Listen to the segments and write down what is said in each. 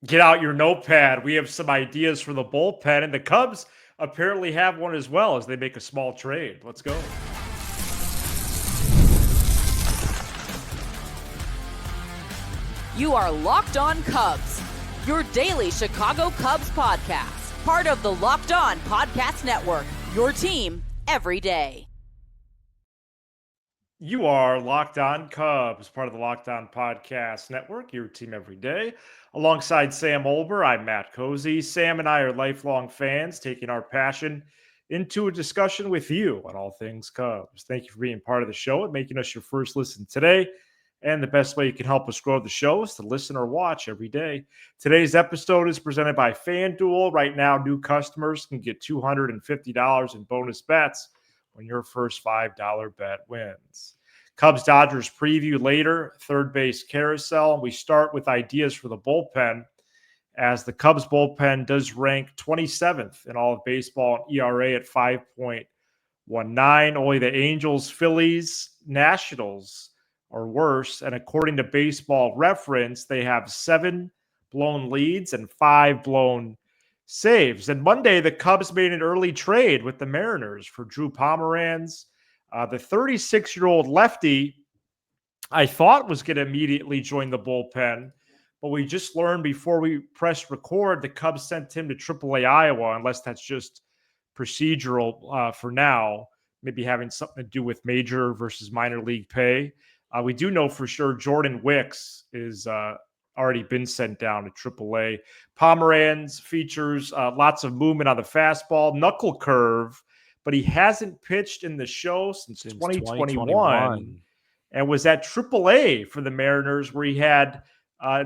Get out your notepad. We have some ideas for the bullpen, and the Cubs apparently have one as well as they make a small trade. Let's go. You are Locked On Cubs, your daily Chicago Cubs podcast, part of the Locked On Podcast Network, your team every day. You are Locked On Cubs, part of the Locked On Podcast Network, your team every day. Alongside Sam Olber, I'm Matt Cozy. Sam and I are lifelong fans, taking our passion into a discussion with you on all things Cubs. Thank you for being part of the show and making us your first listen today. And the best way you can help us grow the show is to listen or watch every day. Today's episode is presented by FanDuel. Right now, new customers can get $250 in bonus bets when your first $5 bet wins. Cubs Dodgers preview later, third base carousel. And we start with ideas for the bullpen, as the Cubs bullpen does rank 27th in all of baseball and ERA at 5.19. Only the Angels, Phillies, Nationals are worse. And according to Baseball Reference, they have 7 blown leads and 5 blown saves. And Monday, the Cubs made an early trade with the Mariners for Drew Pomeranz. The 36-year-old lefty, I thought was going to immediately join the bullpen, but we just learned before we pressed record, the Cubs sent him to AAA Iowa, unless that's just procedural for now, maybe having something to do with major versus minor league pay. We do know for sure Jordan Wicks is already been sent down to AAA. Pomeranz features lots of movement on the fastball, knuckle curve, but he hasn't pitched in the show since 2021 and was at AAA for the Mariners, where he had,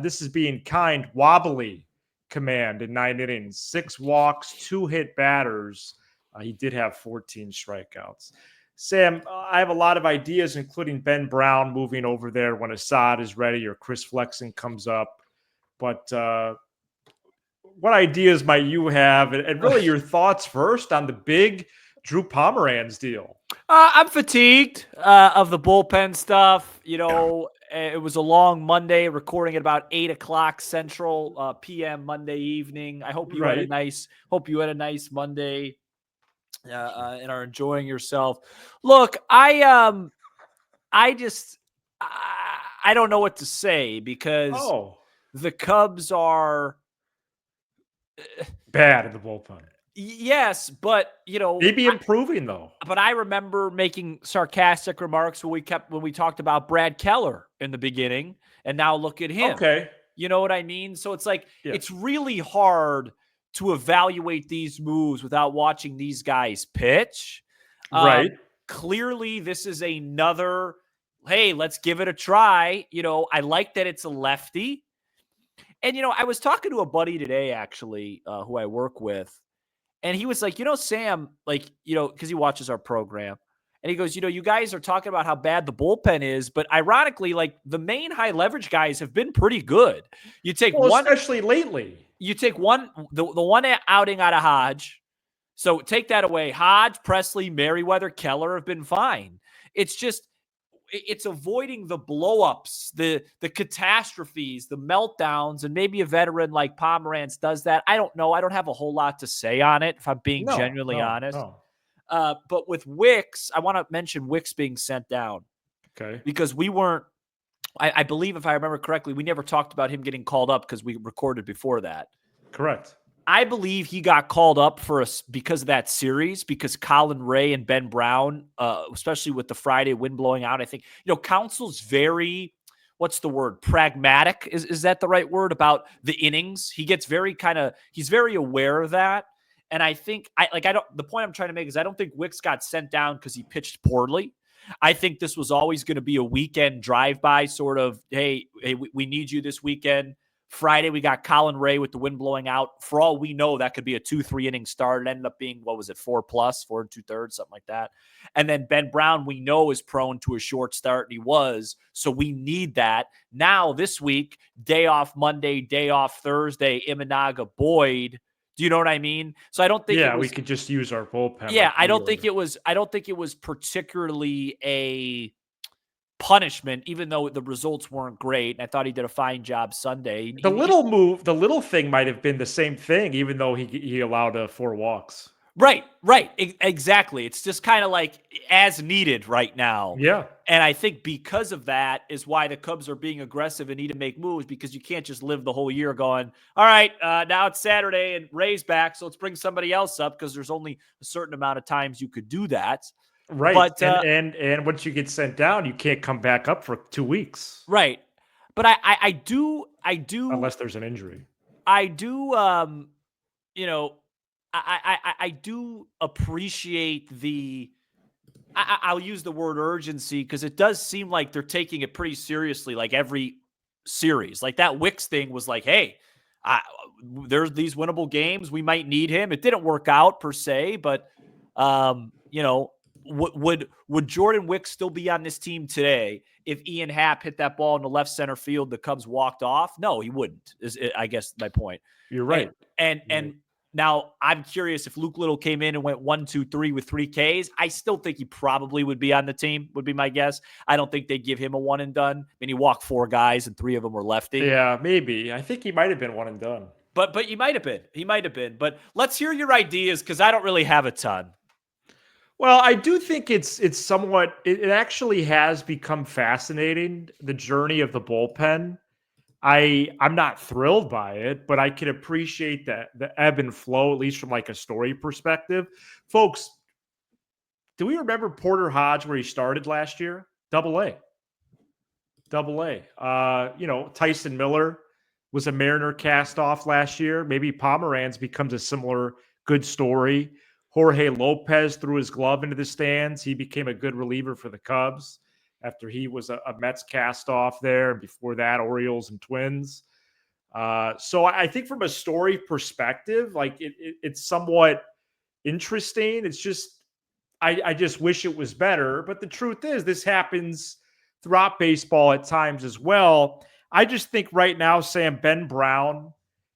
this is being kind, wobbly command in 9 innings, 6 walks, 2 hit batters. He did have 14 strikeouts. Sam, I have a lot of ideas, including Ben Brown moving over there when Assad is ready or Chris Flexen comes up. But what ideas might you have? And really your thoughts first on the big Drew Pomeranz deal. I'm fatigued of the bullpen stuff. You know, it was a long Monday, recording at about 8:00 Central PM Monday evening. I hope you had a nice Monday. And are enjoying yourself. Look, I don't know what to say, because the Cubs are bad in the bullpen. Yes, but maybe improving though. But I remember making sarcastic remarks when we talked about Brad Keller in the beginning, and now look at him. Okay, you know what I mean? So it's like it's really hard to evaluate these moves without watching these guys pitch. Right. Clearly, this is another, hey, let's give it a try. I like that it's a lefty. And, I was talking to a buddy today, actually, who I work with. And he was like, Sam, because he watches our program. And he goes, you guys are talking about how bad the bullpen is. But ironically, the main high leverage guys have been pretty good. You take one, especially lately. You take the one outing out of Hodge. So take that away. Hodge, Presley, Merriweather, Keller have been fine. It's just, it's avoiding the blowups, the catastrophes, the meltdowns, and maybe a veteran like Pomeranz does that. I don't know. I don't have a whole lot to say on it, if I'm being genuinely honest. No. But with Wicks, I want to mention Wicks being sent down. Okay. Because we weren't, I believe, if I remember correctly, we never talked about him getting called up because we recorded before that. Correct. I believe he got called up for us because of that series, because Colin Ray and Ben Brown, especially with the Friday wind blowing out, I think, Council's very, what's the word? Pragmatic. Is that the right word about the innings? He gets he's very aware of that. And I think the point I'm trying to make is I don't think Wicks got sent down because he pitched poorly. I think this was always going to be a weekend drive-by sort of, hey, we need you this weekend. Friday, we got Colin Ray with the wind blowing out. For all we know, that could be a 2-3 inning start. It ended up being, 4 and 2/3, something like that. And then Ben Brown, we know, is prone to a short start, and he was. So we need that. Now, this week, day off Monday, day off Thursday, Imanaga, Boyd. Do you know what I mean? So I don't think we could just use our bullpen. Yeah, I don't think it was particularly a punishment, even though the results weren't great. And I thought he did a fine job Sunday. The little thing might have been the same thing, even though he allowed 4 walks. Right. Exactly. It's just kind of like as needed right now. Yeah. And I think because of that is why the Cubs are being aggressive and need to make moves, because you can't just live the whole year going, all right, now it's Saturday and Ray's back, so let's bring somebody else up, because there's only a certain amount of times you could do that. Right. But, and once you get sent down, you can't come back up for 2 weeks. Right. But I do unless there's an injury. I do I do appreciate I'll use the word urgency, because it does seem like they're taking it pretty seriously, like every series. Like that Wicks thing was like, hey, there's these winnable games. We might need him. It didn't work out per se, but would Jordan Wicks still be on this team today if Ian Happ hit that ball in the left center field, the Cubs walked off? No, he wouldn't, is I guess my point. You're right. And now I'm curious, if Luke Little came in and went 1, 2, 3 with 3 Ks, I still think he probably would be on the team, would be my guess. I don't think they'd give him a one and done. I mean, he walked 4 guys and 3 of them were lefty. Yeah, maybe. I think he might have been one and done. But he might have been. He might have been. But let's hear your ideas, because I don't really have a ton. Well, I do think it's somewhat, it actually has become fascinating, the journey of the bullpen. I'm not thrilled by it, but I can appreciate the ebb and flow, at least from like a story perspective. Folks, do we remember Porter Hodge where he started last year? Double-A. Tyson Miller was a Mariner cast off last year. Maybe Pomeranz becomes a similar good story. Jorge Lopez threw his glove into the stands. He became a good reliever for the Cubs after he was a Mets cast off there. And before that, Orioles and Twins. So I think from a story perspective, like it's somewhat interesting. It's just, I just wish it was better. But the truth is, this happens throughout baseball at times as well. I just think right now, Sam, Ben Brown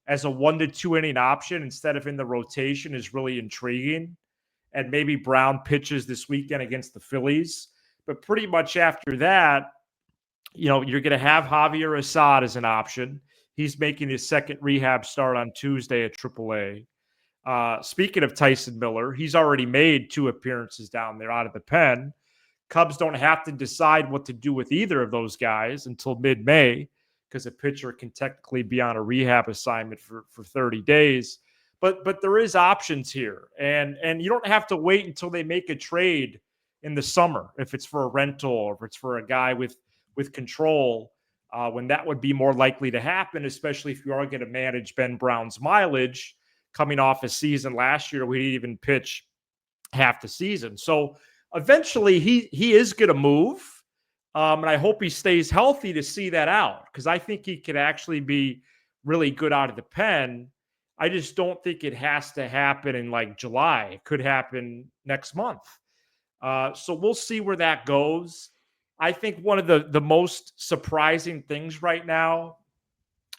as a 1 to 2 inning option instead of in the rotation is really intriguing. And maybe Brown pitches this weekend against the Phillies. But pretty much after that, you're going to have Javier Assad as an option. He's making his second rehab start on Tuesday at AAA. Speaking of Tyson Miller, he's already made 2 appearances down there out of the pen. Cubs don't have to decide what to do with either of those guys until mid-May, because a pitcher can technically be on a rehab assignment for 30 days. But there is options here. And you don't have to wait until they make a trade in the summer, if it's for a rental or if it's for a guy with control, when that would be more likely to happen, especially if you are going to manage Ben Brown's mileage coming off a season last year where he didn't even pitch half the season. So eventually he is going to move. And I hope he stays healthy to see that out, because I think he could actually be really good out of the pen. I just don't think it has to happen in like July. It could happen next month. So we'll see where that goes. I think one of the most surprising things right now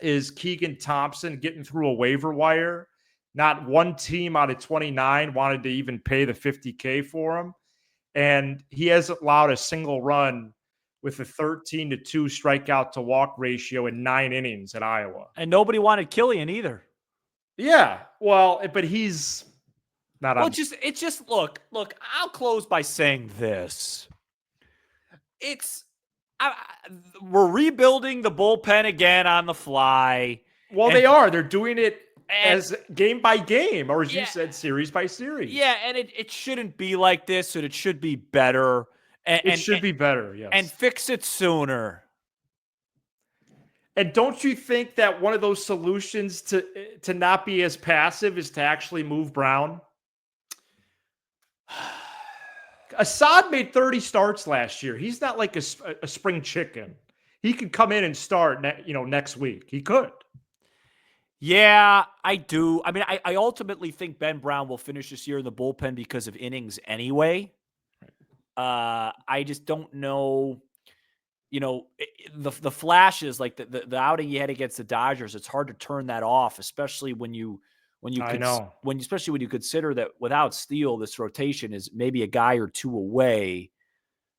is Keegan Thompson getting through a waiver wire. Not one team out of 29 wanted to even pay the $50K for him. And he hasn't allowed a single run with a 13-2 strikeout to walk ratio in 9 innings at Iowa. And nobody wanted Killian either. Yeah. Well, but he's not on. It's just look, I'll close by saying this. We're rebuilding the bullpen again on the fly. Well, they are. They're doing it as game by game, or as you said, series by series. Yeah, and it shouldn't be like this, and it should be better. It should be better, yes. And fix it sooner. And don't you think that one of those solutions to not be as passive is to actually move Brown? Assad made 30 starts last year. He's not like a spring chicken. He could come in and start next week. He could. Yeah, I do. I mean, I ultimately think Ben Brown will finish this year in the bullpen because of innings anyway. I just don't know. The flashes, like the outing you had against the Dodgers, it's hard to turn that off, especially when you consider that without Steele, this rotation is maybe a guy or 2 away.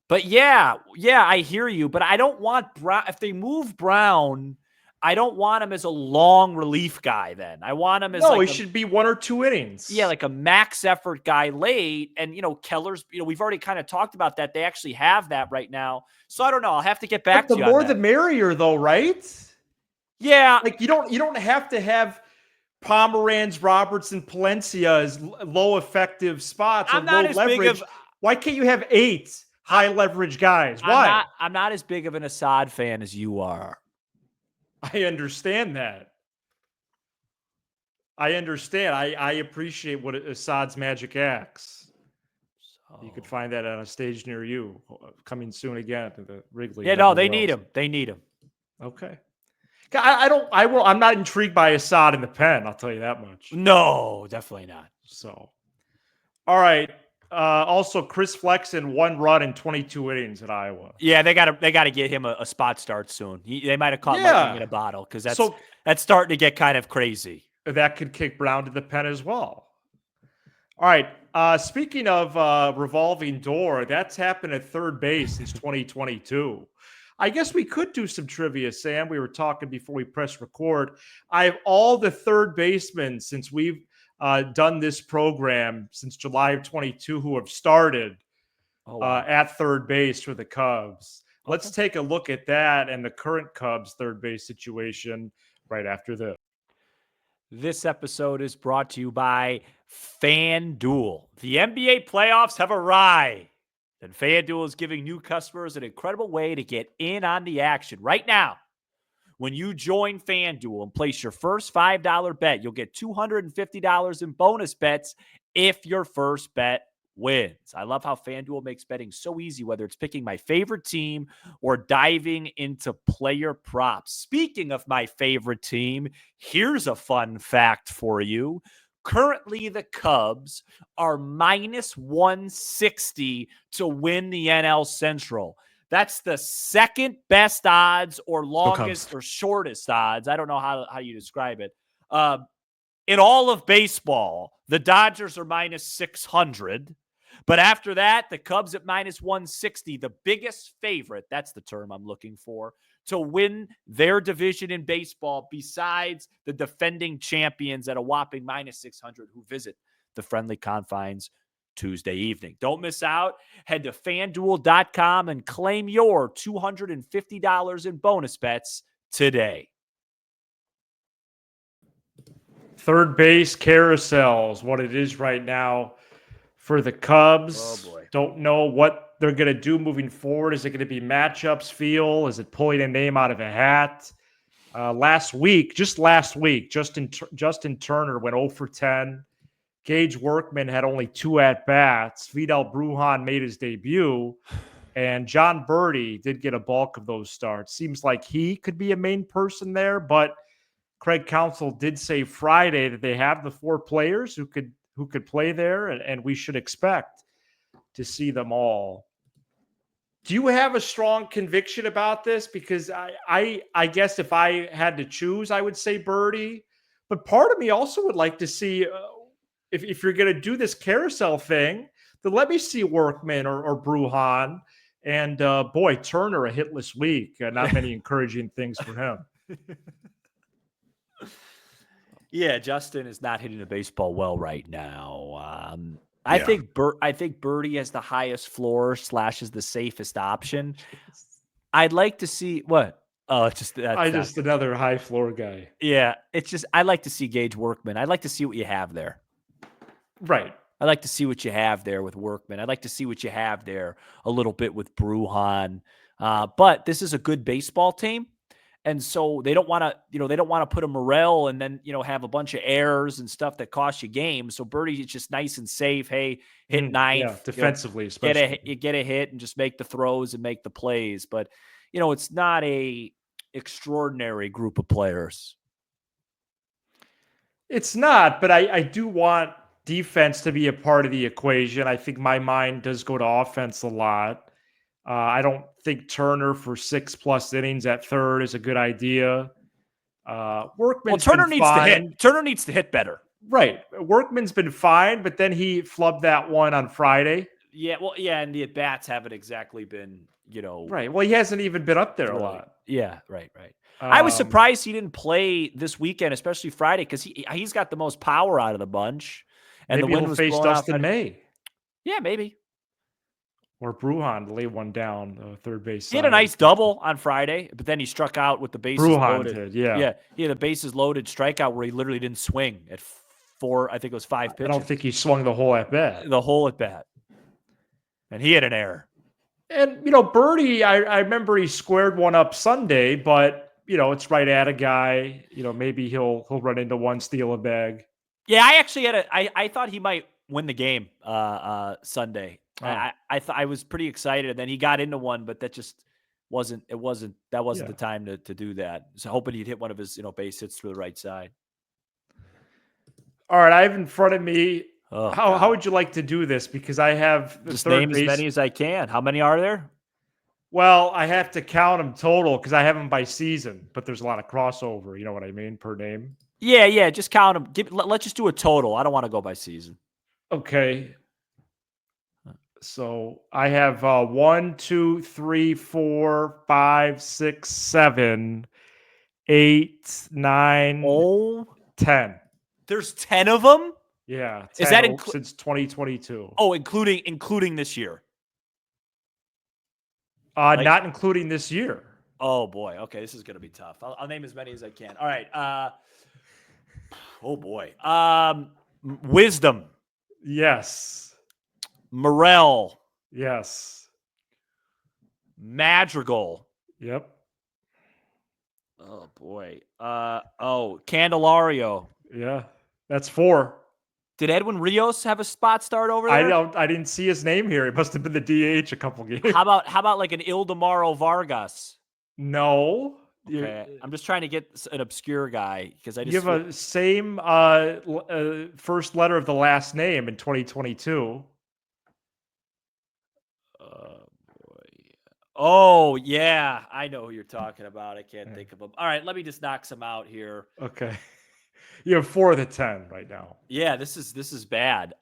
But yeah, I hear you. But I don't want Brown. If they move Brown, I don't want him as a long relief guy then. I want him as No, he should be 1 or 2 innings. Yeah, like a max effort guy late. And, Keller's, we've already kind of talked about that. They actually have that right now. So I don't know. I'll have to get back to you. The more the merrier, though, right? Yeah. Like you don't have to have Pomeranz, Robertson, Palencia as low effective spots or low leverage. Why can't you have 8 high leverage guys? Why? I'm not as big of an Assad fan as you are. I understand that. I understand. I appreciate what Assad's magic acts. So. You could find that on a stage near you, coming soon again to the Wrigley. Yeah, no, they need him. They need him. Okay. I'm not intrigued by Assad in the pen. I'll tell you that much. No, definitely not. So, all right. Also, Chris Flexen 1 run in 22 innings at Iowa. Yeah, they got to get him a spot start soon. They might have caught lightning in a bottle because that's starting to get kind of crazy. That could kick Brown to the pen as well. All right. Speaking of revolving door, that's happened at third base since 2022. I guess we could do some trivia, Sam. We were talking before we press record. I have all the third basemen since we've done this program since July of 22 who have started at third base for the Cubs. Okay. Let's take a look at that and the current Cubs third base situation right after this. This episode is brought to you by FanDuel. The NBA playoffs have arrived, and FanDuel is giving new customers an incredible way to get in on the action. Right now, when you join FanDuel and place your first $5 bet, you'll get $250 in bonus bets if your first bet wins. I love how FanDuel makes betting so easy, whether it's picking my favorite team or diving into player props. Speaking of my favorite team, here's a fun fact for you. Currently, the Cubs are minus 160 to win the NL Central. That's the second best odds or longest or shortest odds. I don't know how you describe it. In all of baseball, the Dodgers are minus 600. But after that, the Cubs at minus 160, the biggest favorite, that's the term I'm looking for, to win their division in baseball besides the defending champions at a whopping minus 600 who visit the friendly confines Tuesday evening. Don't miss out. Head to FanDuel.com and claim your $250 in bonus bets today. Third base carousel is what it is right now for the Cubs. Oh boy. Don't know what they're going to do moving forward. Is it going to be matchups feel? Is it pulling a name out of a hat? Last week, Justin Turner went 0 for 10. Gage Workman had only 2 at-bats. Vidal Brujan made his debut. And John Birdie did get a bulk of those starts. Seems like he could be a main person there, but Craig Counsell did say Friday that they have the 4 players who could play there, and we should expect to see them all. Do you have a strong conviction about this? Because I guess if I had to choose, I would say Birdie. But part of me also would like to see if you're going to do this carousel thing, then let me see Workman or Brujan. And boy, Turner, a hitless week. Not many encouraging things for him. Yeah, Justin is not hitting the baseball well right now. I think Birdie has the highest floor / is the safest option. I'd like to see what. Oh, it's just just another high floor guy. Yeah, it's just I'd like to see Gage Workman. I'd like to see what you have there. Right. I'd like to see what you have there with Workman. I'd like to see what you have there a little bit with Brujan. But this is a good baseball team. And so they don't want to put a Morel and then, have a bunch of errors and stuff that cost you games. So Birdie is just nice and safe. Hey, hit ninth. Yeah, defensively, especially. Get a hit and just make the throws and make the plays. But, it's not a extraordinary group of players. It's not, but I do want defense to be a part of the equation. I think my mind does go to offense a lot. I don't think Turner for 6+ innings at third is a good idea. Turner needs to hit. Turner needs to hit better. Right. Workman's been fine, but then he flubbed that one on Friday. Yeah, well, yeah, and the at bats haven't exactly been, Right. Well, he hasn't even been up there a really, lot. yeah, right. I was Um, surprised he didn't play this weekend, especially Friday, because he's got the most power out of the bunch, and the Maybe wind he'll was face blowing off. Dustin May Yeah, maybe. or Bruhan to lay one down, third base He had a side. nice double on Friday, but then he struck out with the bases Bruhan loaded. did, yeah. Yeah, he had a bases loaded strikeout where he literally didn't swing at 4. I think it was 5 pitches. I don't think he swung the whole at bat. The whole at bat, and he had an error. And Birdie, I remember he squared one up Sunday, but it's right at a guy. Maybe he'll run into one, steal a bag. Yeah, I actually had I thought he might win the game Sunday. Oh. I was pretty excited, and then he got into one, but that just wasn't the time to do that. So hoping he'd hit one of his base hits through the right side. All right, I have in front of me. Oh, how would you like to do this? Because I have the just third name base. as many as I can. How many are there? Well, I have to count them total because I have them by season, but there's a lot of crossover. You know what I mean, per name. Yeah, just count them. Let's just do a total. I don't want to go by season. Okay. So I have 1, 2, 3, 4, 5, 6, 7, 8, 9, 10. There's 10 of them? Yeah. Is that since 2022? Oh, including this year. Not including this year. Oh boy. Okay, this is gonna be tough. I'll name as many as I can. All right. Oh boy. Wisdom. Yes. Morel. Yes. Madrigal. Yep. Oh boy. Candelario. Yeah. That's 4. Did Edwin Rios have a spot start over there? I didn't see his name here. It must have been the DH a couple games. How about like an Ildemaro Vargas? No. Okay. I'm just trying to get an obscure guy because I just You have a same first letter of the last name in 2022. Oh yeah, I know who you're talking about. I can't think of him. All right, let me just knock some out here. Okay. You have 4 of the 10 right now. Yeah, this is bad.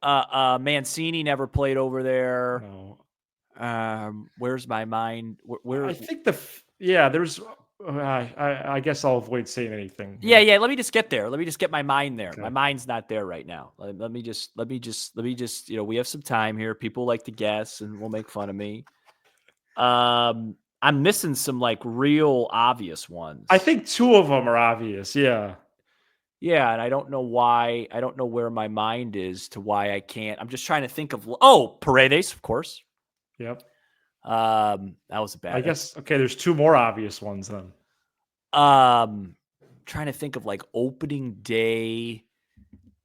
Mancini never played over there. No. Where's my mind? Where I think there's I guess I'll avoid saying anything. Yeah, let me just get there. Let me just get my mind there. Okay. My mind's not there right now. Let me just we have some time here. People like to guess and will make fun of me. I'm missing some like real obvious ones. I think 2 of them are obvious. Yeah. Yeah, and I don't know why. I don't know where my mind is to why I can't. I'm just trying to think of. Paredes, of course. Yep. That was a bad. I guess. Okay, there's 2 more obvious ones then. Trying to think of like opening day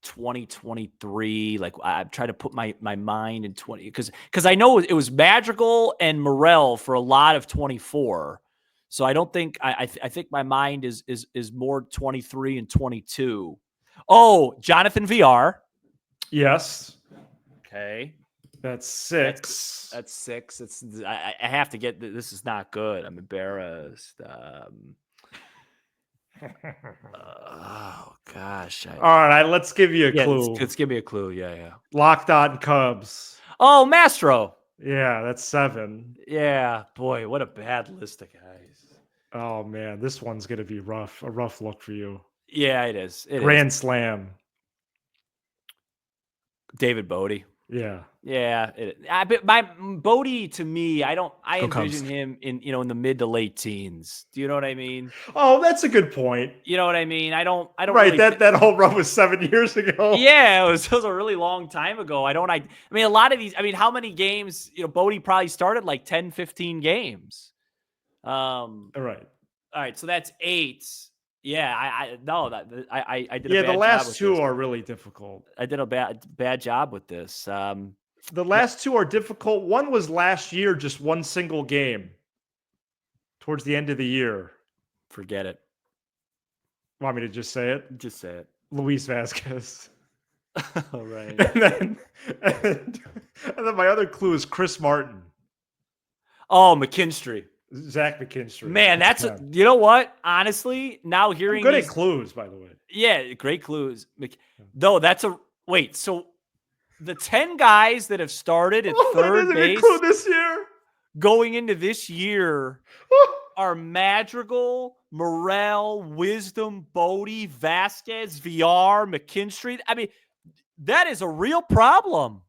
2023. Like I'm trying to put my mind in 20 because I know it was Madrigal and Morel for a lot of 24. So I don't think I think my mind is more 23 and 22. Oh, Jonathan VR. Yes. Okay. That's 6. That's 6. I have to get this is not good. I'm embarrassed. Oh gosh. All right, let's give you a clue. Let's give me a clue. Yeah. Locked On Cubs. Oh, Mastro. Yeah, that's 7. Yeah, boy, what a bad list of guys. Oh man, this one's gonna be rough. A rough look for you. Yeah, it is. Grand Slam. David Bodie. Yeah. Yeah. My Bodie to me, I envision Cubs. him in the mid to late teens. Do you know what I mean? Oh, that's a good point. You know what I mean? I don't Right, really that whole run was 7 years ago. Yeah, it was a really long time ago. I mean, a lot of these, how many games, Bodie probably started like 10, 15 games. All right, so that's 8. Yeah, I did. Yeah, the last 2 are really difficult. I did a bad job with this. The last 2 are difficult. One was last year, just one single game towards the end of the year. Forget it. Want me to just say it? Just say it. Luis Vasquez. All right. And then my other clue is Chris Martin. Oh, McKinstry. Zach McKinstry. Man, you know what? Honestly, now hearing I'm good at clues, by the way. Yeah, great clues. Though that's wait. So the 10 guys that have started at third base this year going into this year are Madrigal, Morel, Wisdom, Bodie, Vasquez, VR, McKinstry. I mean, that is a real problem.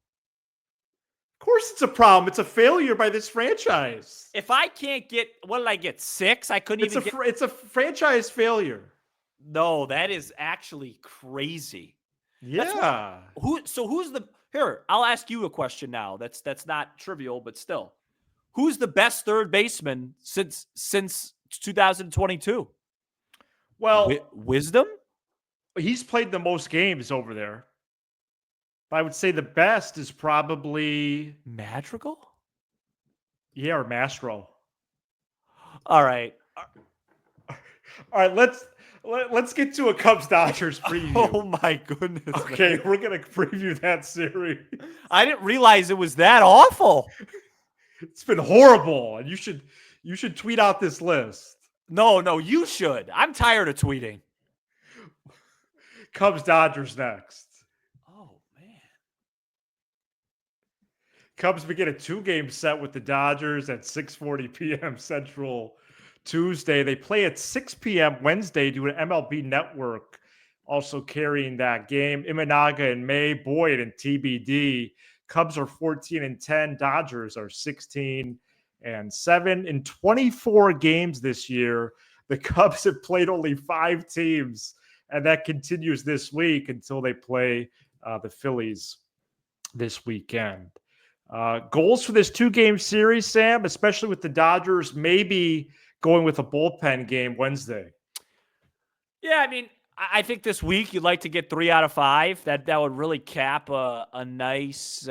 Of course it's a problem. It's a failure by this franchise. If I can't get, what did I get? 6? I couldn't even get. It's a franchise failure. No, that is actually crazy. Yeah. Who's the, here, I'll ask you a question now. That's not trivial, but still. Who's the best third baseman since 2022? Well, Wisdom? He's played the most games over there. I would say the best is probably Madrigal? Yeah, or Mastro. All right. All right, let's get to a Cubs Dodgers preview. Oh my goodness. Okay, man. we're going to preview that series. I didn't realize it was that awful. It's been horrible, and you should tweet out this list. No, you should. I'm tired of tweeting. Cubs Dodgers next. Oh man. Cubs begin a 2-game set with the Dodgers at 6:40 p.m. Central Tuesday. They play at 6 p.m. Wednesday due to MLB Network also carrying that game. Imanaga and May, Boyd and TBD. Cubs are 14-10. Dodgers are 16-7. In 24 games this year, the Cubs have played only 5 teams, and that continues this week until they play the Phillies this weekend. Goals for this 2-game series, Sam, especially with the Dodgers maybe going with a bullpen game Wednesday. Yeah, I mean, I think this week you'd like to get 3 out of 5. That would really cap a nice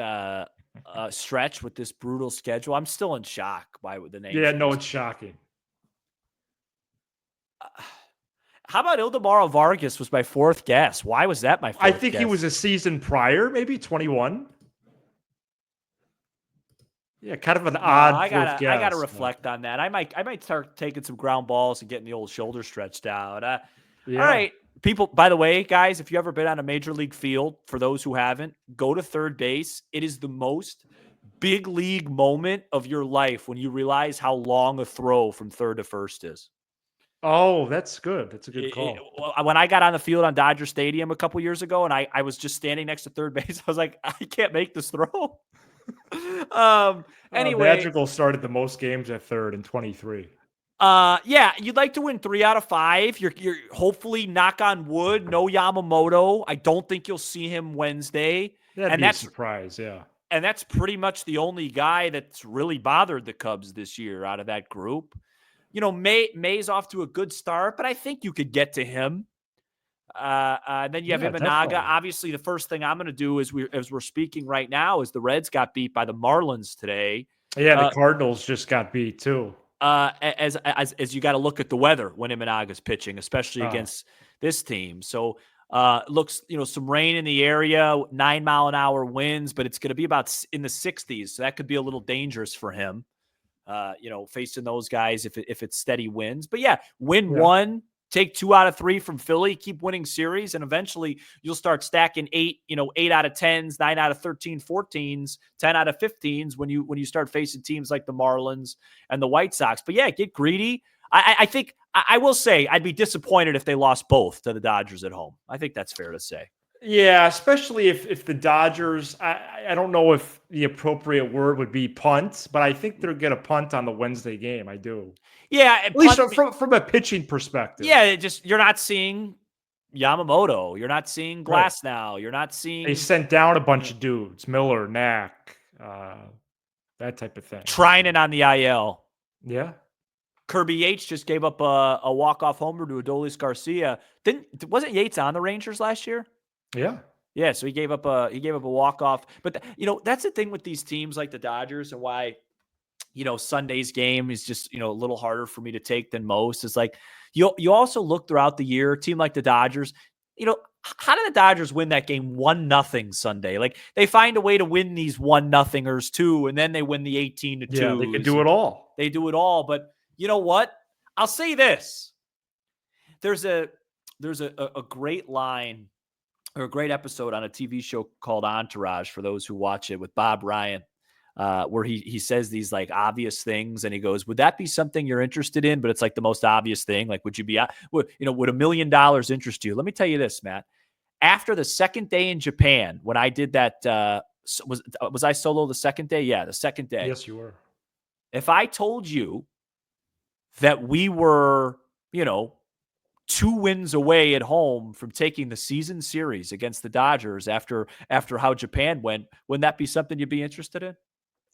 stretch with this brutal schedule. I'm still in shock by the name. Yeah, no, it's shocking. How about Ildemaro Vargas was my 4th guess? Why was that my 4th I think guess? he was a season prior, maybe 21. Yeah, kind of an odd. I gotta reflect on that. I might start taking some ground balls and getting the old shoulder stretched out. Yeah. All right, people. By the way, guys, if you ever been on a major league field, for those who haven't, go to third base. It is the most big league moment of your life when you realize how long a throw from third to first is. Oh, that's good. That's a good call. When I got on the field on Dodger Stadium a couple years ago, and I was just standing next to third base, I was like, I can't make this throw. Anyway, Madrigal started the most games at third in 23. Yeah, you'd like to win 3 out of 5. You're hopefully, knock on wood, no Yamamoto. I don't think you'll see him Wednesday. That'd be a surprise, yeah. And that's pretty much the only guy that's really bothered the Cubs this year out of that group. You know, May's off to a good start, but I think you could get to him. Then you have Imanaga. Definitely. Obviously, the first thing I'm going to do as we're speaking right now is the Reds got beat by the Marlins today. Yeah, the Cardinals just got beat too. As you got to look at the weather when Imanaga's pitching, especially against this team. So looks, some rain in the area, 9-mile-an-hour winds, but it's going to be about in the 60s. So that could be a little dangerous for him. Facing those guys if it's steady wins. But yeah, win 1. Take 2 out of 3 from Philly, keep winning series, and eventually you'll start stacking 8 out of 10s, 9 out of 13, 14s, 10 out of 15s when you start facing teams like the Marlins and the White Sox. But yeah, get greedy. I think I will say I'd be disappointed if they lost both to the Dodgers at home. I think that's fair to say. Yeah, especially if the Dodgers, I don't know if the appropriate word would be punt, but I think they'll get a punt on the Wednesday game. I do. Yeah, at least from a pitching perspective. Yeah, you're not seeing Yamamoto. You're not seeing Glass now. You're not seeing. They sent down a bunch of dudes: Miller, Knack, that type of thing. Trinan on the IL. Yeah. Kirby Yates just gave up a walk-off homer to Adolis Garcia. Wasn't Yates on the Rangers last year? Yeah. Yeah, so he gave up a walk-off. But that's the thing with these teams like the Dodgers and why Sunday's game is just a little harder for me to take than most. Is like you also look throughout the year, a team like the Dodgers, how did the Dodgers win that game 1-0 Sunday? Like they find a way to win these 1-0ers too, and then they win the 18-2. Yeah, they can do it all. They do it all, but you know what? I'll say this. There's a great line or a great episode on a TV show called Entourage, for those who watch it, with Bob Ryan, where he says these like obvious things, and he goes, "Would that be something you're interested in?" But it's like the most obvious thing. Like, would you be, would $1 million interest you? Let me tell you this, Matt. After the second day in Japan, when I did that, was I solo the second day? Yeah, the second day. Yes, you were. If I told you that we were, 2 wins away at home from taking the season series against the Dodgers after how Japan went, wouldn't that be something you'd be interested in?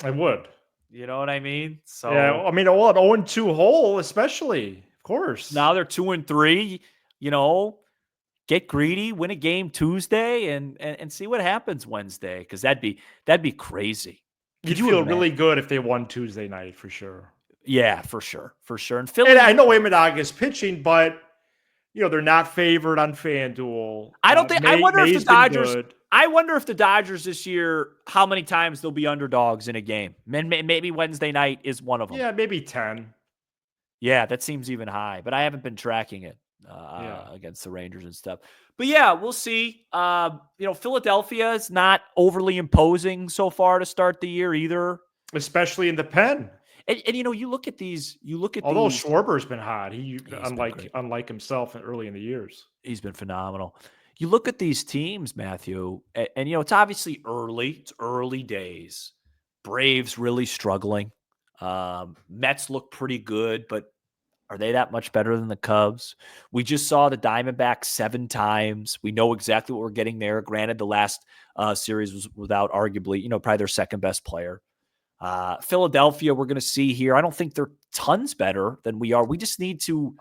I would. You know what I mean? So yeah, I mean, an 0-2 hole, especially, of course. Now they're 2-3. Get greedy, win a game Tuesday, and see what happens Wednesday, because that'd be crazy. You'd feel really good if they won Tuesday night, for sure. Yeah, for sure. And Philly, and I know Imanaga is pitching, but they're not favored on FanDuel. I don't think. I wonder if the Dodgers. I wonder if the Dodgers this year, how many times they'll be underdogs in a game. Maybe Wednesday night is one of them. Yeah, maybe 10. Yeah, that seems even high, but I haven't been tracking it against the Rangers and stuff. But yeah, we'll see. Philadelphia is not overly imposing so far to start the year either, especially in the pen. And you look at these. Although Schwarber's been hot, unlike himself early in the years, he's been phenomenal. You look at these teams, Matthew, and it's obviously early. It's early days. Braves really struggling. Mets look pretty good, but are they that much better than the Cubs? We just saw the Diamondbacks 7 times. We know exactly what we're getting there. Granted, the last series was without arguably, probably their second best player. Philadelphia, we're going to see here. I don't think they're tons better than we are. We just need to.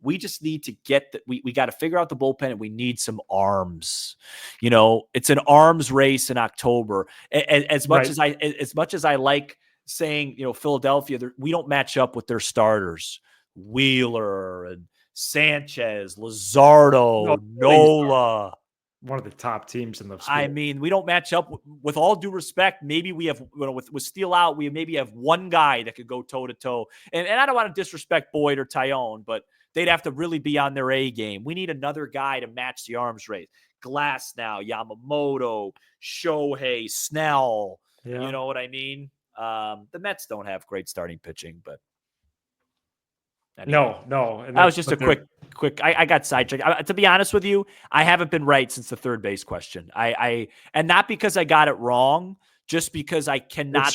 We just need to get that. We got to figure out the bullpen, and we need some arms. It's an arms race in October. As much as I like saying, Philadelphia, we don't match up with their starters, Wheeler and Sanchez, Luzardo, Nola. One of the top teams in the sport. I mean, we don't match up. With all due respect, maybe we have, with Steele out, we maybe have one guy that could go toe-to-toe. And I don't want to disrespect Boyd or Tyone, but they'd have to really be on their A game. We need another guy to match the arms race. Glass now, Yamamoto, Shohei, Snell. Yeah. You know what I mean? The Mets don't have great starting pitching, but anyway. No. And that was just a quick. I got sidetracked. To be honest with you, I haven't been right since the third base question. And not because I got it wrong, just because I cannot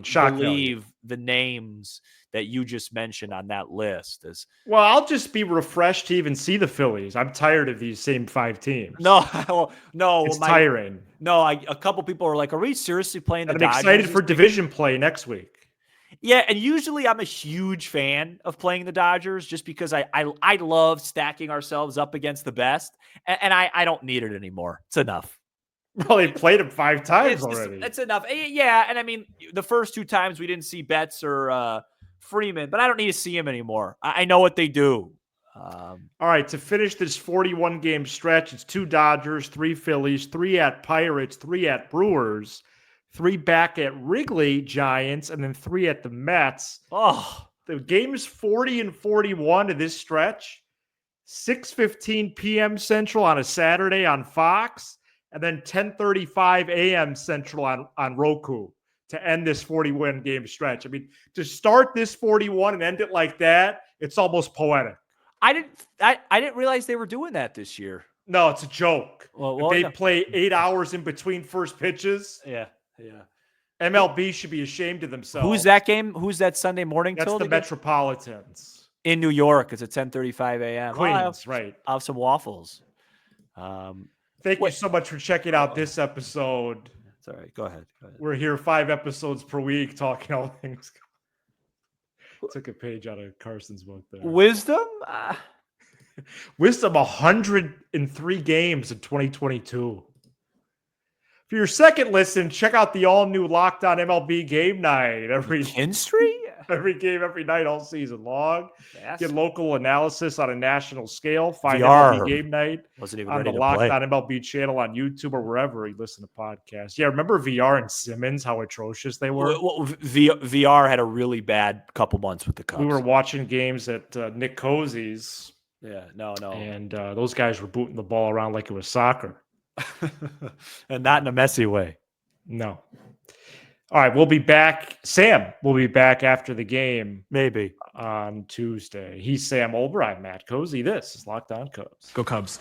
believe the names that you just mentioned on that list. Well, I'll just be refreshed to even see the Phillies. I'm tired of these same 5 teams. No, it's tiring. No, a couple people are like, "Are we seriously playing the Dodgers?" I'm excited for division play next week. Yeah, and usually I'm a huge fan of playing the Dodgers just because I love stacking ourselves up against the best, and I don't need it anymore. It's enough. Well, they played him 5 times already. It's enough. Yeah, and I mean, the first 2 times we didn't see Betts or Freeman, but I don't need to see him anymore. I know what they do. All right, to finish this 41-game stretch, it's 2 Dodgers, 3 Phillies, 3 at Pirates, 3 at Brewers, 3 back at Wrigley Giants, and then 3 at the Mets. Oh, the game is 40 and 41 to this stretch. 6:15 p.m. Central on a Saturday on Fox, and then 10:35 a.m. Central on Roku to end this 41-game stretch. I mean, to start this 41 and end it like that, it's almost poetic. I didn't realize they were doing that this year. No, it's a joke. Well, they play 8 hours in between first pitches. Yeah. MLB should be ashamed of themselves. Who's that game? Who's that Sunday morning? That's the Metropolitans in New York. It's at 10:35 a.m. Queens, right? I'll have some waffles. Thank you so much for checking out this episode. It's all right. Go ahead. We're here 5 episodes per week talking all things. Took a page out of Carson's book there. Wisdom? Wisdom 103 games in 2022. For your second listen, check out the all-new Locked On MLB Game Night. Every game, every night, all season long. Yes. Get local analysis on a national scale. Find MLB Game Night on the Locked On MLB channel on YouTube or wherever you listen to podcasts. Yeah, remember VR and Simmons, how atrocious they were? Well, VR had a really bad couple months with the Cubs. We were watching games at Nick Cozy's. Yeah, no. And those guys were booting the ball around like it was soccer. And not in a messy way. No. All right, we'll be back. Sam will be back after the game. Maybe. On Tuesday. He's Sam Olber. I'm Matt Cozy. This is Locked On Cubs. Go Cubs.